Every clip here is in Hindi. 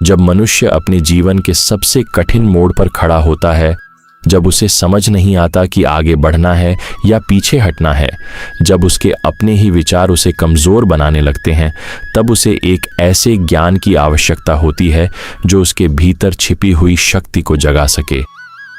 जब मनुष्य अपने जीवन के सबसे कठिन मोड़ पर खड़ा होता है, जब उसे समझ नहीं आता कि आगे बढ़ना है या पीछे हटना है, जब उसके अपने ही विचार उसे कमज़ोर बनाने लगते हैं, तब उसे एक ऐसे ज्ञान की आवश्यकता होती है जो उसके भीतर छिपी हुई शक्ति को जगा सके।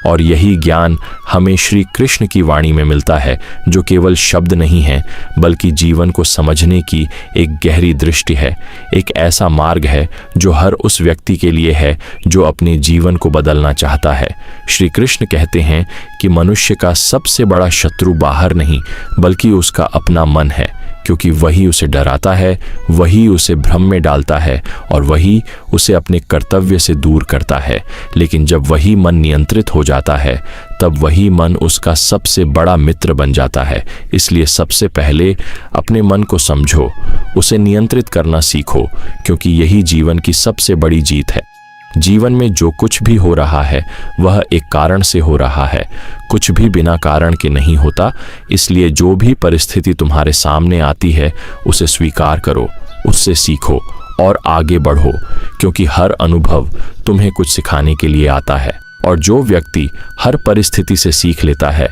और यही ज्ञान हमें श्री कृष्ण की वाणी में मिलता है, जो केवल शब्द नहीं है बल्कि जीवन को समझने की एक गहरी दृष्टि है। एक ऐसा मार्ग है जो हर उस व्यक्ति के लिए है जो अपने जीवन को बदलना चाहता है। श्री कृष्ण कहते हैं कि मनुष्य का सबसे बड़ा शत्रु बाहर नहीं बल्कि उसका अपना मन है, क्योंकि वही उसे डराता है, वही उसे भ्रम में डालता है और वही उसे अपने कर्तव्य से दूर करता है। लेकिन जब वही मन नियंत्रित हो जाता है, तब वही मन उसका सबसे बड़ा मित्र बन जाता है। इसलिए सबसे पहले अपने मन को समझो, उसे नियंत्रित करना सीखो, क्योंकि यही जीवन की सबसे बड़ी जीत है। जीवन में जो कुछ भी हो रहा है वह एक कारण से हो रहा है, कुछ भी बिना कारण के नहीं होता। इसलिए जो भी परिस्थिति तुम्हारे सामने आती है उसे स्वीकार करो, उससे सीखो और आगे बढ़ो, क्योंकि हर अनुभव तुम्हें कुछ सिखाने के लिए आता है। और जो व्यक्ति हर परिस्थिति से सीख लेता है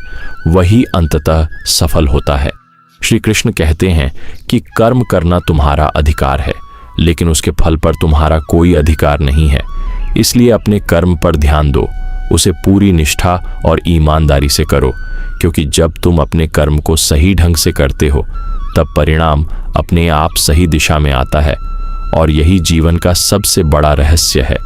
वही अंततः सफल होता है। श्री कृष्ण कहते हैं कि कर्म करना तुम्हारा अधिकार है, लेकिन उसके फल पर तुम्हारा कोई अधिकार नहीं है। इसलिए अपने कर्म पर ध्यान दो, उसे पूरी निष्ठा और ईमानदारी से करो, क्योंकि जब तुम अपने कर्म को सही ढंग से करते हो तब परिणाम अपने आप सही दिशा में आता है। और यही जीवन का सबसे बड़ा रहस्य है।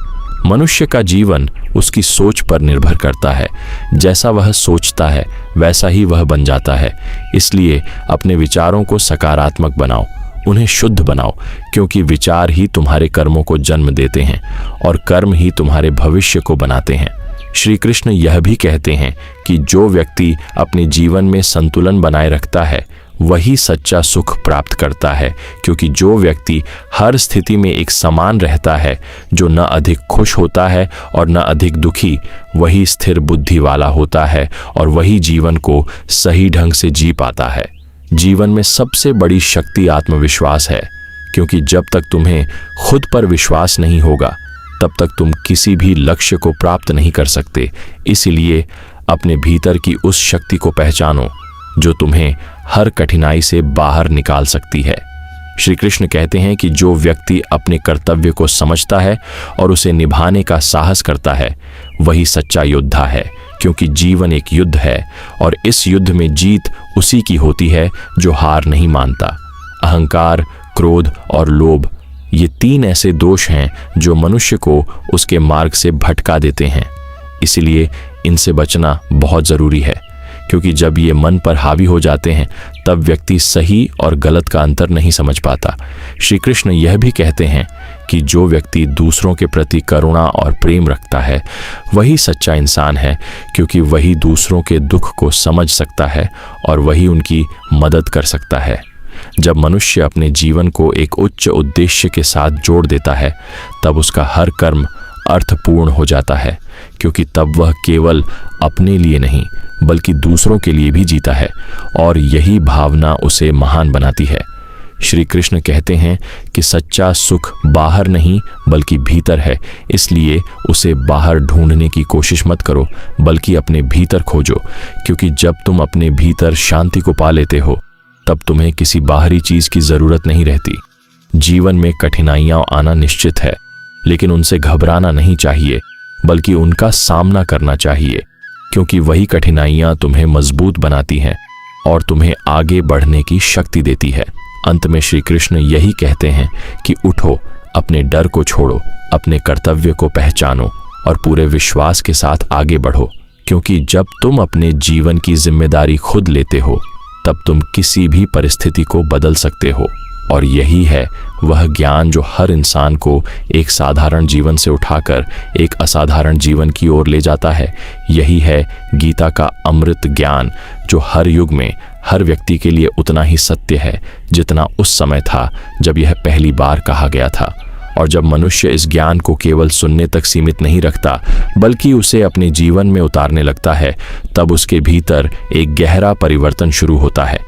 मनुष्य का जीवन उसकी सोच पर निर्भर करता है। जैसा वह सोचता है वैसा ही वह बन जाता है। इसलिए अपने विचारों को सकारात्मक बनाओ, उन्हें शुद्ध बनाओ, क्योंकि विचार ही तुम्हारे कर्मों को जन्म देते हैं और कर्म ही तुम्हारे भविष्य को बनाते हैं। श्री कृष्ण यह भी कहते हैं कि जो व्यक्ति अपने जीवन में संतुलन बनाए रखता है वही सच्चा सुख प्राप्त करता है, क्योंकि जो व्यक्ति हर स्थिति में एक समान रहता है, जो न अधिक खुश होता है और न अधिक दुखी, वही स्थिर बुद्धि वाला होता है और वही जीवन को सही ढंग से जी पाता है। जीवन में सबसे बड़ी शक्ति आत्मविश्वास है, क्योंकि जब तक तुम्हें खुद पर विश्वास नहीं होगा तब तक तुम किसी भी लक्ष्य को प्राप्त नहीं कर सकते। इसलिए अपने भीतर की उस शक्ति को पहचानो जो तुम्हें हर कठिनाई से बाहर निकाल सकती है। श्री कृष्ण कहते हैं कि जो व्यक्ति अपने कर्तव्य को समझता है और उसे निभाने का साहस करता है वही सच्चा योद्धा है, क्योंकि जीवन एक युद्ध है और इस युद्ध में जीत उसी की होती है जो हार नहीं मानता। अहंकार, क्रोध और लोभ, ये तीन ऐसे दोष हैं जो मनुष्य को उसके मार्ग से भटका देते हैं। इसलिए इनसे बचना बहुत ज़रूरी है, क्योंकि जब ये मन पर हावी हो जाते हैं तब व्यक्ति सही और गलत का अंतर नहीं समझ पाता। श्री कृष्ण यह भी कहते हैं कि जो व्यक्ति दूसरों के प्रति करुणा और प्रेम रखता है वही सच्चा इंसान है, क्योंकि वही दूसरों के दुख को समझ सकता है और वही उनकी मदद कर सकता है। जब मनुष्य अपने जीवन को एक उच्च उद्देश्य के साथ जोड़ देता है तब उसका हर कर्म अर्थपूर्ण हो जाता है, क्योंकि तब वह केवल अपने लिए नहीं बल्कि दूसरों के लिए भी जीता है और यही भावना उसे महान बनाती है। श्री कृष्ण कहते हैं कि सच्चा सुख बाहर नहीं बल्कि भीतर है, इसलिए उसे बाहर ढूंढने की कोशिश मत करो बल्कि अपने भीतर खोजो, क्योंकि जब तुम अपने भीतर शांति को पा लेते हो तब तुम्हें किसी बाहरी चीज की जरूरत नहीं रहती। जीवन में कठिनाइयां आना निश्चित है, लेकिन उनसे घबराना नहीं चाहिए बल्कि उनका सामना करना चाहिए, क्योंकि वही कठिनाइयां तुम्हें मजबूत बनाती हैं और तुम्हें आगे बढ़ने की शक्ति देती है। अंत में श्री कृष्ण यही कहते हैं कि उठो, अपने डर को छोड़ो, अपने कर्तव्य को पहचानो और पूरे विश्वास के साथ आगे बढ़ो, क्योंकि जब तुम अपने जीवन की जिम्मेदारी खुद लेते हो तब तुम किसी भी परिस्थिति को बदल सकते हो। और यही है वह ज्ञान जो हर इंसान को एक साधारण जीवन से उठाकर एक असाधारण जीवन की ओर ले जाता है। यही है गीता का अमृत ज्ञान, जो हर युग में हर व्यक्ति के लिए उतना ही सत्य है जितना उस समय था जब यह पहली बार कहा गया था। और जब मनुष्य इस ज्ञान को केवल सुनने तक सीमित नहीं रखता बल्कि उसे अपने जीवन में उतारने लगता है, तब उसके भीतर एक गहरा परिवर्तन शुरू होता है,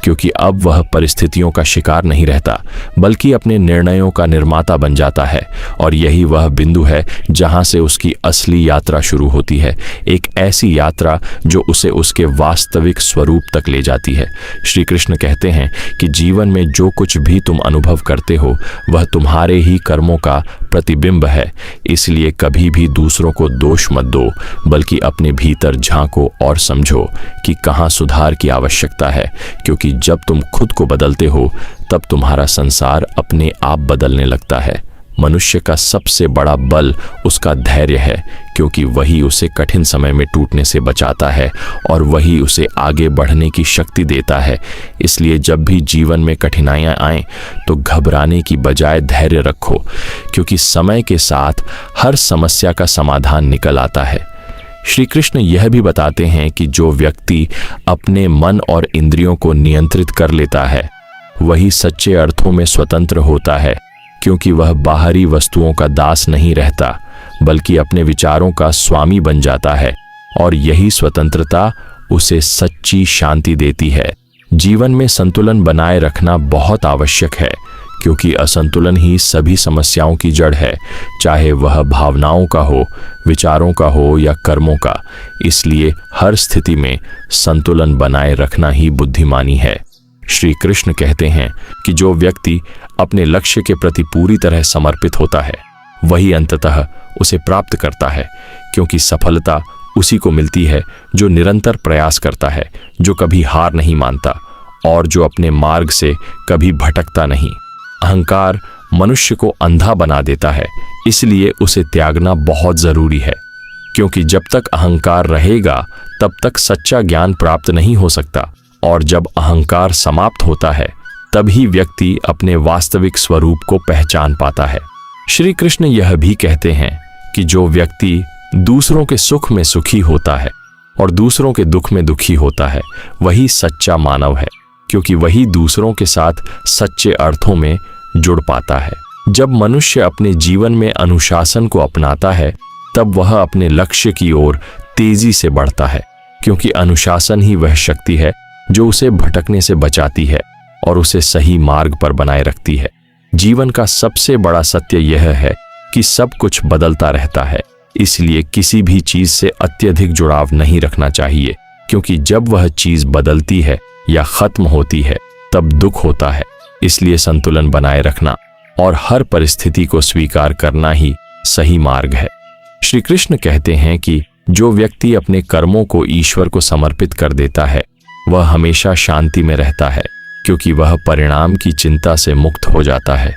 क्योंकि अब वह परिस्थितियों का शिकार नहीं रहता बल्कि अपने निर्णयों का निर्माता बन जाता है। और यही वह बिंदु है जहां से उसकी असली यात्रा शुरू होती है, एक ऐसी यात्रा जो उसे उसके वास्तविक स्वरूप तक ले जाती है। श्री कृष्ण कहते हैं कि जीवन में जो कुछ भी तुम अनुभव करते हो वह तुम्हारे ही कर्मों का प्रतिबिंब है, इसलिए कभी भी दूसरों को दोष मत दो बल्कि अपने भीतर झांको और समझो कि कहाँ सुधार की आवश्यकता है, क्योंकि जब तुम खुद को बदलते हो तब तुम्हारा संसार अपने आप बदलने लगता है। मनुष्य का सबसे बड़ा बल उसका धैर्य है, क्योंकि वही उसे कठिन समय में टूटने से बचाता है और वही उसे आगे बढ़ने की शक्ति देता है। इसलिए जब भी जीवन में कठिनाइयां आएं तो घबराने की बजाय धैर्य रखो, क्योंकि समय के साथ हर समस्या का समाधान निकल आता है। श्री कृष्ण यह भी बताते हैं कि जो व्यक्ति अपने मन और इंद्रियों को नियंत्रित कर लेता है वही सच्चे अर्थों में स्वतंत्र होता है, क्योंकि वह बाहरी वस्तुओं का दास नहीं रहता बल्कि अपने विचारों का स्वामी बन जाता है, और यही स्वतंत्रता उसे सच्ची शांति देती है। जीवन में संतुलन बनाए रखना बहुत आवश्यक है, क्योंकि असंतुलन ही सभी समस्याओं की जड़ है, चाहे वह भावनाओं का हो, विचारों का हो या कर्मों का। इसलिए हर स्थिति में संतुलन बनाए रखना ही बुद्धिमानी है। श्री कृष्ण कहते हैं कि जो व्यक्ति अपने लक्ष्य के प्रति पूरी तरह समर्पित होता है वही अंततः उसे प्राप्त करता है, क्योंकि सफलता उसी को मिलती है जो निरंतर प्रयास करता है, जो कभी हार नहीं मानता और जो अपने मार्ग से कभी भटकता नहीं। अहंकार मनुष्य को अंधा बना देता है, इसलिए उसे त्यागना बहुत जरूरी है, क्योंकि जब तक अहंकार रहेगा तब तक सच्चा ज्ञान प्राप्त नहीं हो सकता, और जब अहंकार समाप्त होता है तभी व्यक्ति अपने वास्तविक स्वरूप को पहचान पाता है। श्री कृष्ण यह भी कहते हैं कि जो व्यक्ति दूसरों के सुख में सुखी होता है और दूसरों के दुख में दुखी होता है वही सच्चा मानव है, क्योंकि वही दूसरों के साथ सच्चे अर्थों में जुड़ पाता है। जब मनुष्य अपने जीवन में अनुशासन को अपनाता है तब वह अपने लक्ष्य की ओर तेजी से बढ़ता है, क्योंकि अनुशासन ही वह शक्ति है जो उसे भटकने से बचाती है और उसे सही मार्ग पर बनाए रखती है। जीवन का सबसे बड़ा सत्य यह है कि सब कुछ बदलता रहता है, इसलिए किसी भी चीज से अत्यधिक जुड़ाव नहीं रखना चाहिए, क्योंकि जब वह चीज बदलती है या खत्म होती है तब दुख होता है। इसलिए संतुलन बनाए रखना और हर परिस्थिति को स्वीकार करना ही सही मार्ग है। श्री कृष्ण कहते हैं कि जो व्यक्ति अपने कर्मों को ईश्वर को समर्पित कर देता है वह हमेशा शांति में रहता है, क्योंकि वह परिणाम की चिंता से मुक्त हो जाता है,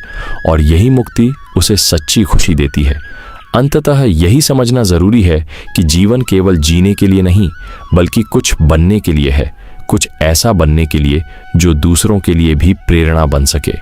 और यही मुक्ति उसे सच्ची खुशी देती है। अंततः यही समझना जरूरी है कि जीवन केवल जीने के लिए नहीं बल्कि कुछ बनने के लिए है, कुछ ऐसा बनने के लिए जो दूसरों के लिए भी प्रेरणा बन सके,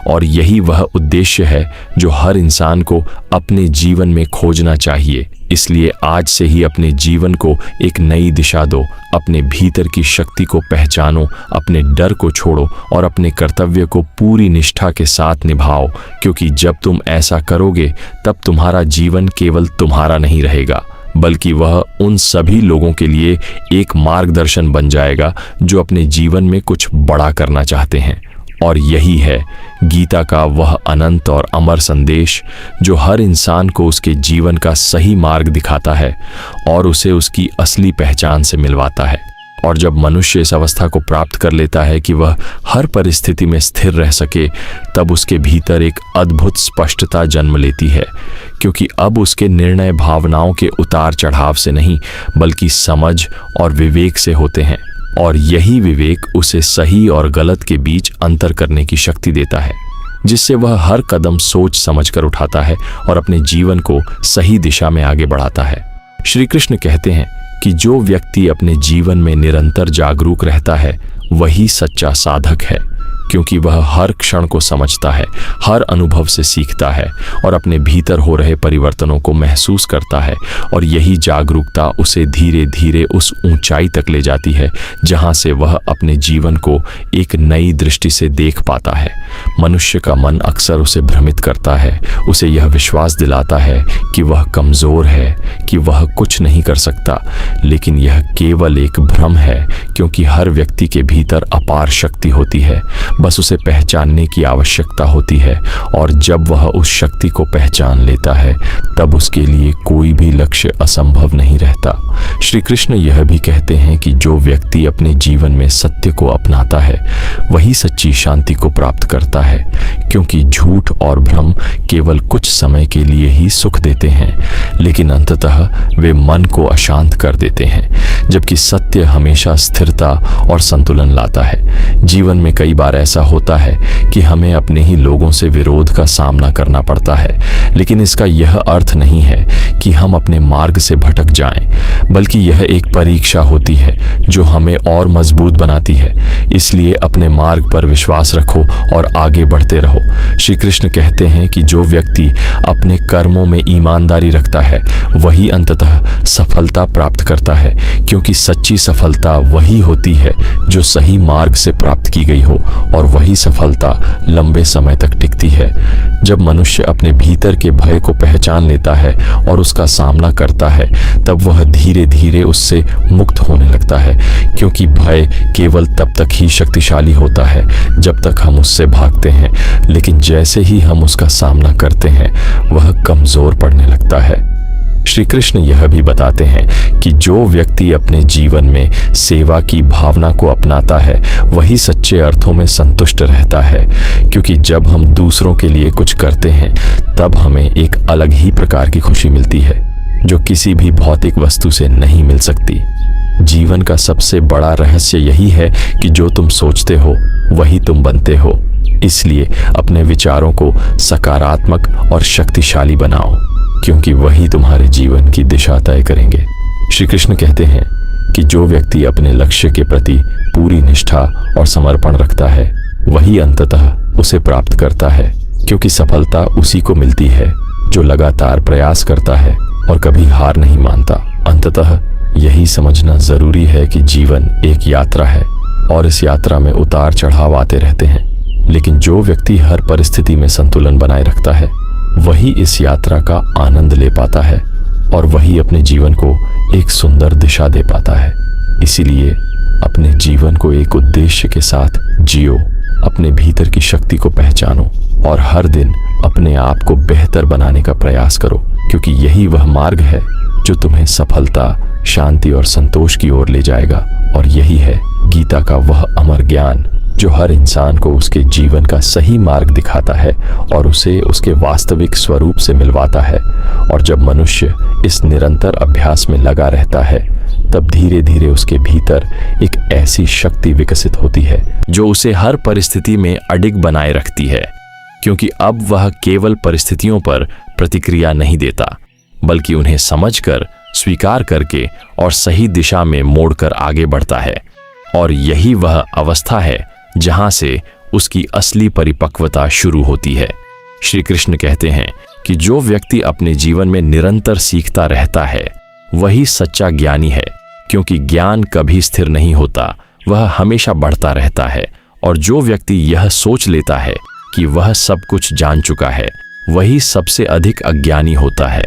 और यही वह उद्देश्य है जो हर इंसान को अपने जीवन में खोजना चाहिए। इसलिए आज से ही अपने जीवन को एक नई दिशा दो, अपने भीतर की शक्ति को पहचानो, अपने डर को छोड़ो और अपने कर्तव्य को पूरी निष्ठा के साथ निभाओ, क्योंकि जब तुम ऐसा करोगे तब तुम्हारा जीवन केवल तुम्हारा नहीं रहेगा बल्कि वह उन सभी लोगों के लिए एक मार्गदर्शन बन जाएगा जो अपने जीवन में कुछ बड़ा करना चाहते हैं। और यही है गीता का वह अनंत और अमर संदेश जो हर इंसान को उसके जीवन का सही मार्ग दिखाता है और उसे उसकी असली पहचान से मिलवाता है। और जब मनुष्य इस अवस्था को प्राप्त कर लेता है कि वह हर परिस्थिति में स्थिर रह सके, तब उसके भीतर एक अद्भुत स्पष्टता जन्म लेती है, क्योंकि अब उसके निर्णय भावनाओं के उतार चढ़ाव से नहीं बल्कि समझ और विवेक से होते हैं, और यही विवेक उसे सही और गलत के बीच अंतर करने की शक्ति देता है, जिससे वह हर कदम सोच समझ कर उठाता है और अपने जीवन को सही दिशा में आगे बढ़ाता है। श्री कृष्ण कहते हैं कि जो व्यक्ति अपने जीवन में निरंतर जागरूक रहता है वही सच्चा साधक है, क्योंकि वह हर क्षण को समझता है, हर अनुभव से सीखता है और अपने भीतर हो रहे परिवर्तनों को महसूस करता है। और यही जागरूकता उसे धीरे धीरे उस ऊंचाई तक ले जाती है जहां से वह अपने जीवन को एक नई दृष्टि से देख पाता है। मनुष्य का मन अक्सर उसे भ्रमित करता है, उसे यह विश्वास दिलाता है कि वह कमजोर है, कि वह कुछ नहीं कर सकता। लेकिन यह केवल एक भ्रम है, क्योंकि हर व्यक्ति के भीतर अपार शक्ति होती है, बस उसे पहचानने की आवश्यकता होती है। और जब वह उस शक्ति को पहचान लेता है, तब उसके लिए कोई भी लक्ष्य असंभव नहीं रहता। श्री कृष्ण यह भी कहते हैं कि जो व्यक्ति अपने जीवन में सत्य को अपनाता है, वही सच्ची शांति को प्राप्त करता है, क्योंकि झूठ और भ्रम केवल कुछ समय के लिए ही सुख देते हैं, लेकिन अंततः वे मन को अशांत कर देते हैं। जबकि सत्य हमेशा स्थिरता और संतुलन लाता है। जीवन में कई बार ऐसा होता है कि हमें अपने ही लोगों से विरोध का सामना करना पड़ता है, लेकिन इसका यह अर्थ नहीं है कि हम अपने मार्ग से भटक जाएं, बल्कि यह एक परीक्षा होती है जो हमें और मजबूत बनाती है। इसलिए अपने मार्ग पर विश्वास रखो और आगे बढ़ते रहो। श्री कृष्ण कहते हैं कि जो व्यक्ति अपने कर्मों में ईमानदारी रखता है, वही अंततः सफलता प्राप्त करता है, क्योंकि सच्ची सफलता वही होती है जो सही मार्ग से प्राप्त की गई हो, और वही सफलता लंबे समय तक टिकती है। जब मनुष्य अपने भीतर के भय को पहचान लेता है और उसका सामना करता है, तब वह धीरे धीरे उससे मुक्त होने लगता है, क्योंकि भय केवल तब तक ही शक्तिशाली होता है जब तक हम उससे भागते हैं, लेकिन जैसे ही हम उसका सामना करते हैं, वह कमजोर पड़ने लगता है। श्री कृष्ण यह भी बताते हैं कि जो व्यक्ति अपने जीवन में सेवा की भावना को अपनाता है, वही सच्चे अर्थों में संतुष्ट रहता है, क्योंकि जब हम दूसरों के लिए कुछ करते हैं, तब हमें एक अलग ही प्रकार की खुशी मिलती है, जो किसी भी भौतिक वस्तु से नहीं मिल सकती। जीवन का सबसे बड़ा रहस्य यही है कि जो तुम सोचते हो, वही तुम बनते हो। इसलिए अपने विचारों को सकारात्मक और शक्तिशाली बनाओ, क्योंकि वही तुम्हारे जीवन की दिशा तय करेंगे। श्री कृष्ण कहते हैं कि जो व्यक्ति अपने लक्ष्य के प्रति पूरी निष्ठा और समर्पण रखता है, वही अंततः उसे प्राप्त करता है, क्योंकि सफलता उसी को मिलती है जो लगातार प्रयास करता है और कभी हार नहीं मानता। अंततः यही समझना जरूरी है कि जीवन एक यात्रा है और इस यात्रा में उतार चढ़ाव आते रहते हैं, लेकिन जो व्यक्ति हर परिस्थिति में संतुलन बनाए रखता है, वही इस यात्रा का आनंद ले पाता है और वही अपने जीवन को एक सुंदर दिशा दे पाता है। इसीलिए अपने जीवन को एक उद्देश्य के साथ जियो, अपने भीतर की शक्ति को पहचानो और हर दिन अपने आप को बेहतर बनाने का प्रयास करो, क्योंकि यही वह मार्ग है जो तुम्हें सफलता, शांति और संतोष की ओर ले जाएगा। और यही है गीता का वह अमर ज्ञान जो हर इंसान को उसके जीवन का सही मार्ग दिखाता है और उसे उसके वास्तविक स्वरूप से मिलवाता है। और जब मनुष्य इस निरंतर अभ्यास में लगा रहता है, तब धीरे धीरे उसके भीतर एक ऐसी शक्ति विकसित होती है जो उसे हर परिस्थिति में अडिग बनाए रखती है, क्योंकि अब वह केवल परिस्थितियों पर प्रतिक्रिया नहीं देता, बल्कि उन्हें समझकर, स्वीकार करके और सही दिशा में मोड़कर आगे बढ़ता है। और यही वह अवस्था है जहां से उसकी असली परिपक्वता शुरू होती है। श्री कृष्ण कहते हैं कि जो व्यक्ति अपने जीवन में निरंतर सीखता रहता है, वही सच्चा ज्ञानी है, क्योंकि ज्ञान कभी स्थिर नहीं होता, वह हमेशा बढ़ता रहता है। और जो व्यक्ति यह सोच लेता है कि वह सब कुछ जान चुका है, वही सबसे अधिक अज्ञानी होता है।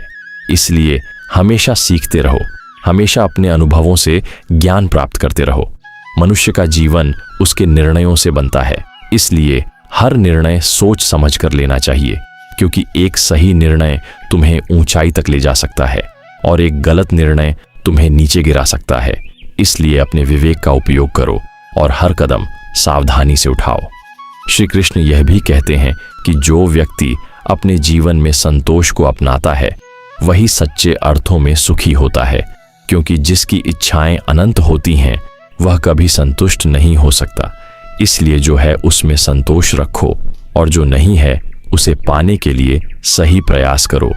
इसलिए हमेशा सीखते रहो, हमेशा अपने अनुभवों से ज्ञान प्राप्त करते रहो। मनुष्य का जीवन उसके निर्णयों से बनता है, इसलिए हर निर्णय सोच समझ कर लेना चाहिए, क्योंकि एक सही निर्णय तुम्हें ऊंचाई तक ले जा सकता है और एक गलत निर्णय तुम्हें नीचे गिरा सकता है। इसलिए अपने विवेक का उपयोग करो और हर कदम सावधानी से उठाओ। श्री कृष्ण यह भी कहते हैं कि जो व्यक्ति अपने जीवन में संतोष को अपनाता है, वही सच्चे अर्थों में सुखी होता है, क्योंकि जिसकी इच्छाएं अनंत होती हैं, वह कभी संतुष्ट नहीं हो सकता। इसलिए जो है उसमें संतोष रखो और जो नहीं है उसे पाने के लिए सही प्रयास करो।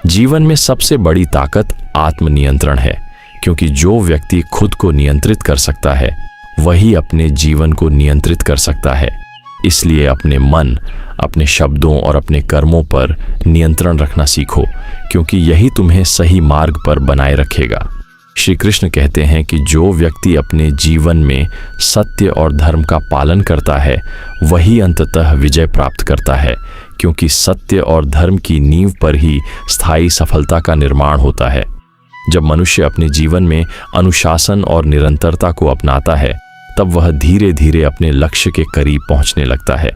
जीवन में सबसे बड़ी ताकत आत्मनियंत्रण है, क्योंकि जो व्यक्ति खुद को नियंत्रित कर सकता है, वही अपने जीवन को नियंत्रित कर सकता है। इसलिए अपने मन, अपने शब्दों और अपने कर्मों पर नियंत्रण रखना सीखो, क्योंकि यही तुम्हें सही मार्ग पर बनाए रखेगा। श्री कृष्ण कहते हैं कि जो व्यक्ति अपने जीवन में सत्य और धर्म का पालन करता है वही अंततः विजय प्राप्त करता है, क्योंकि सत्य और धर्म की नींव पर ही स्थायी सफलता का निर्माण होता है। जब मनुष्य अपने जीवन में अनुशासन और निरंतरता को अपनाता है तब वह धीरे धीरे अपने लक्ष्य के करीब पहुंचने लगता है,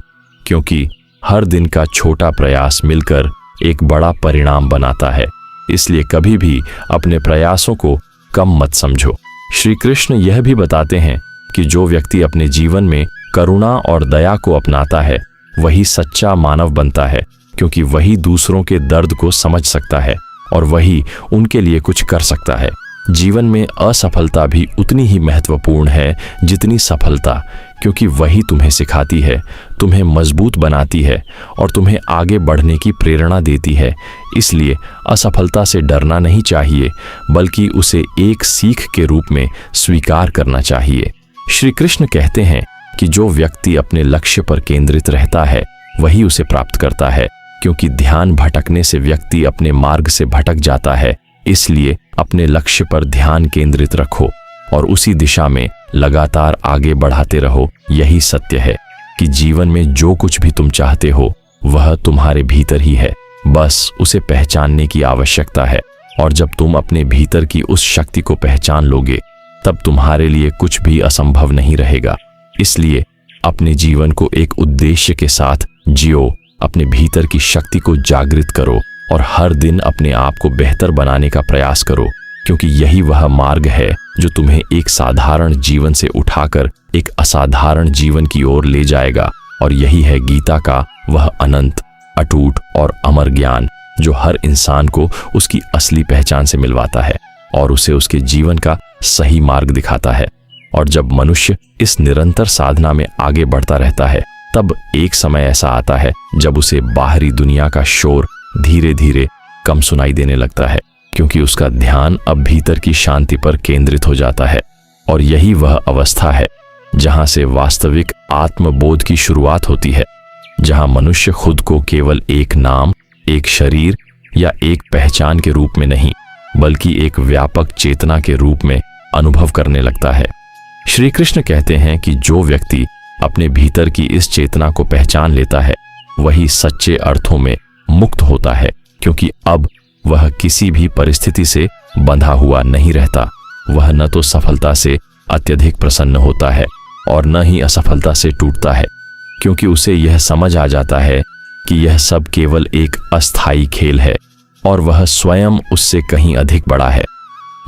क्योंकि हर दिन का छोटा प्रयास मिलकर एक बड़ा परिणाम बनाता है। इसलिए कभी भी अपने प्रयासों को कम मत समझो। श्री कृष्ण यह भी बताते हैं कि जो व्यक्ति अपने जीवन में करुणा और दया को अपनाता है वही सच्चा मानव बनता है, क्योंकि वही दूसरों के दर्द को समझ सकता है और वही उनके लिए कुछ कर सकता है। जीवन में असफलता भी उतनी ही महत्वपूर्ण है जितनी सफलता, क्योंकि वही तुम्हें सिखाती है, तुम्हें मजबूत बनाती है और तुम्हें आगे बढ़ने की प्रेरणा देती है। इसलिए असफलता से डरना नहीं चाहिए, बल्कि उसे एक सीख के रूप में स्वीकार करना चाहिए। श्री कृष्ण कहते हैं कि जो व्यक्ति अपने लक्ष्य पर केंद्रित रहता है वही उसे प्राप्त करता है, क्योंकि ध्यान भटकने से व्यक्ति अपने मार्ग से भटक जाता है। इसलिए अपने लक्ष्य पर ध्यान केंद्रित रखो और उसी दिशा में लगातार आगे बढ़ाते रहो। यही सत्य है कि जीवन में जो कुछ भी तुम चाहते हो वह तुम्हारे भीतर ही है, बस उसे पहचानने की आवश्यकता है। और जब तुम अपने भीतर की उस शक्ति को पहचान लोगे तब तुम्हारे लिए कुछ भी असंभव नहीं रहेगा। इसलिए अपने जीवन को एक उद्देश्य के साथ जियो, अपने भीतर की शक्ति को जागृत करो और हर दिन अपने आप को बेहतर बनाने का प्रयास करो, क्योंकि यही वह मार्ग है जो तुम्हें एक साधारण जीवन से उठाकर एक असाधारण जीवन की ओर ले जाएगा। और यही है गीता का वह अनंत, अटूट और अमर ज्ञान जो हर इंसान को उसकी असली पहचान से मिलवाता है और उसे उसके जीवन का सही मार्ग दिखाता है। और जब मनुष्य इस निरंतर साधना में आगे बढ़ता रहता है तब एक समय ऐसा आता है जब उसे बाहरी दुनिया का शोर धीरे धीरे कम सुनाई देने लगता है, क्योंकि उसका ध्यान अब भीतर की शांति पर केंद्रित हो जाता है। और यही वह अवस्था है जहां से वास्तविक आत्मबोध की शुरुआत होती है, जहां मनुष्य खुद को केवल एक नाम, एक शरीर या एक पहचान के रूप में नहीं, बल्कि एक व्यापक चेतना के रूप में अनुभव करने लगता है। श्री कृष्ण कहते हैं कि जो व्यक्ति अपने भीतर की इस चेतना को पहचान लेता है वही सच्चे अर्थों में मुक्त होता है, क्योंकि अब वह किसी भी परिस्थिति से बंधा हुआ नहीं रहता। वह न तो सफलता से अत्यधिक प्रसन्न होता है और न ही असफलता से टूटता है, क्योंकि उसे यह समझ आ जाता है कि यह सब केवल एक अस्थायी खेल है और वह स्वयं उससे कहीं अधिक बड़ा है।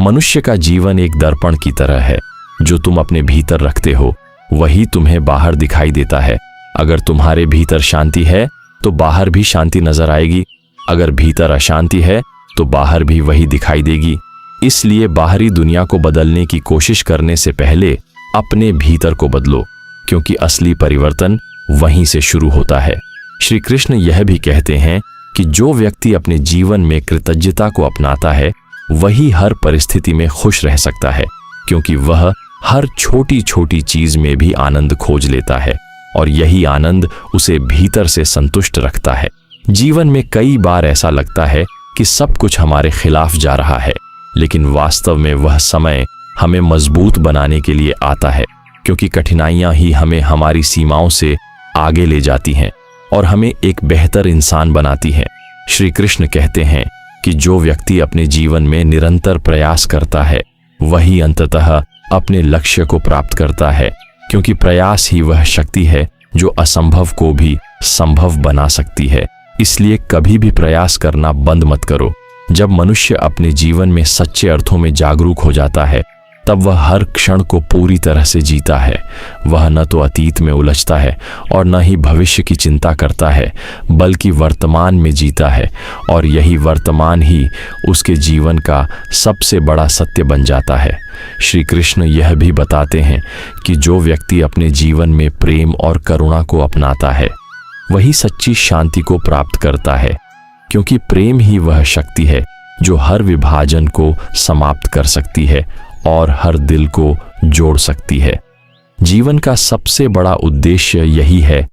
मनुष्य का जीवन एक दर्पण की तरह है, जो तुम अपने भीतर रखते हो वही तुम्हें बाहर दिखाई देता है। अगर तुम्हारे भीतर शांति है तो बाहर भी शांति नजर आएगी, अगर भीतर अशांति है तो बाहर भी वही दिखाई देगी। इसलिए बाहरी दुनिया को बदलने की कोशिश करने से पहले अपने भीतर को बदलो, क्योंकि असली परिवर्तन वहीं से शुरू होता है। श्री कृष्ण यह भी कहते हैं कि जो व्यक्ति अपने जीवन में कृतज्ञता को अपनाता है वही हर परिस्थिति में खुश रह सकता है, क्योंकि वह हर छोटी छोटी चीज में भी आनंद खोज लेता है और यही आनंद उसे भीतर से संतुष्ट रखता है। जीवन में कई बार ऐसा लगता है कि सब कुछ हमारे खिलाफ जा रहा है, लेकिन वास्तव में वह समय हमें मजबूत बनाने के लिए आता है, क्योंकि कठिनाइयां ही हमें हमारी सीमाओं से आगे ले जाती हैं और हमें एक बेहतर इंसान बनाती हैं। श्री कृष्ण कहते हैं कि जो व्यक्ति अपने जीवन में निरंतर प्रयास करता है वही अंततः अपने लक्ष्य को प्राप्त करता है, क्योंकि प्रयास ही वह शक्ति है जो असंभव को भी संभव बना सकती है। इसलिए कभी भी प्रयास करना बंद मत करो। जब मनुष्य अपने जीवन में सच्चे अर्थों में जागरूक हो जाता है तब वह हर क्षण को पूरी तरह से जीता है। वह न तो अतीत में उलझता है और न ही भविष्य की चिंता करता है, बल्कि वर्तमान में जीता है और यही वर्तमान ही उसके जीवन का सबसे बड़ा सत्य बन जाता है। श्री कृष्ण यह भी बताते हैं कि जो व्यक्ति अपने जीवन में प्रेम और करुणा को अपनाता है वही सच्ची शांति को प्राप्त करता है, क्योंकि प्रेम ही वह शक्ति है जो हर विभाजन को समाप्त कर सकती है और हर दिल को जोड़ सकती है। जीवन का सबसे बड़ा उद्देश्य यही है